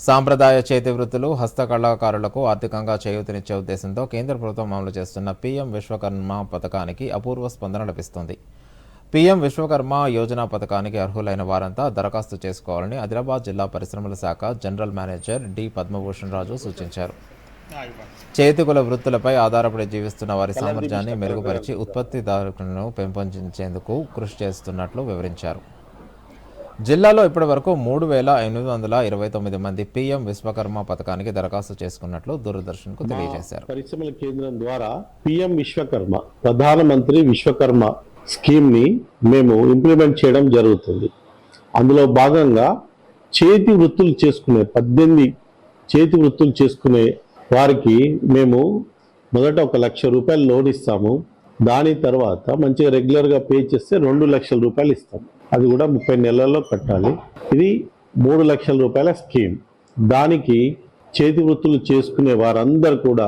సాంప్రదాయ చేతి వృత్తులు, హస్తకళాకారులకు ఆర్థికంగా చేయూతనిచ్చే ఉద్దేశంతో కేంద్ర ప్రభుత్వం అమలు చేస్తున్న పీఎం విశ్వకర్మ పథకానికి అపూర్వ స్పందన లభిస్తోంది. పీఎం విశ్వకర్మ యోజన పథకానికి అర్హులైన వారంతా దరఖాస్తు చేసుకోవాలని ఆదిలాబాద్ జిల్లా పరిశ్రమల శాఖ జనరల్ మేనేజర్ డి పద్మభూషణ్ రాజు సూచించారు. చేతికుల వృత్తులపై ఆధారపడి జీవిస్తున్న వారి సామర్థ్యాన్ని మెరుగుపరిచి ఉత్పత్తిదారులను పెంపొందించేందుకు కృషి చేస్తున్నట్లు వివరించారు. జిల్లాలో ఇప్పటి వరకు 3,829 మంది పీఎం విశ్వకర్మ పథకానికి దరఖాస్తు చేసుకున్నట్లు దూరదర్శన్కు తెలియజేశారు. పరిశ్రమల కేంద్రం ద్వారా పీఎం విశ్వకర్మ, ప్రధానమంత్రి విశ్వకర్మ స్కీమ్ ని మేము ఇంప్లిమెంట్ చేయడం జరుగుతుంది. అందులో భాగంగా చేతి వృత్తులు చేసుకునే 18 చేతి వృత్తులు చేసుకునే వారికి మేము మొదట 1 లక్ష రూపాయలు లోన్ ఇస్తాము. దాని తర్వాత మంచిగా రెగ్యులర్గా పే చేస్తే 2 లక్షల రూపాయలు ఇస్తాము. అది కూడా 30 నెలల్లో కట్టాలి. ఇది 3 లక్షల రూపాయల స్కీమ్. దానికి చేతి వృత్తులు చేసుకునే వారందరూ కూడా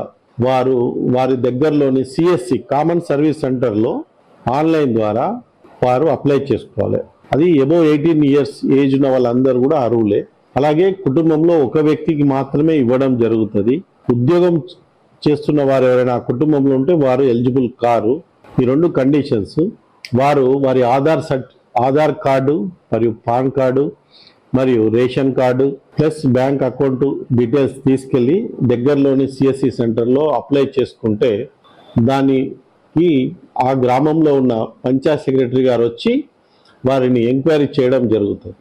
వారి దగ్గరలోని సిఎస్సి కామన్ సర్వీస్ సెంటర్లో ఆన్లైన్ ద్వారా వారు అప్లై చేసుకోవాలి. అది అబోవ్ 18 ఇయర్స్ ఏజ్ ఉన్న వాళ్ళందరూ కూడా అర్హులే. అలాగే కుటుంబంలో ఒక వ్యక్తికి మాత్రమే ఇవ్వడం జరుగుతుంది. ఉద్యోగం చేస్తున్న వారు ఎవరైనా కుటుంబంలో ఉంటే వారు ఎలిజిబుల్ కారు. ఈ 2 కండిషన్స్. వారి ఆధార్ కార్డు మరియు పాన్ కార్డు మరియు ration card plus bank account details తీసుకెళ్ళి దగ్గరలోని సిఎస్సి సెంటర్లో అప్లై చేసుకుంటే దానికి ఆ గ్రామంలో ఉన్న పంచాయత్ సెక్రటరీ గారు వచ్చి వారిని ఎంక్వైరీ చేయడం జరుగుతుంది.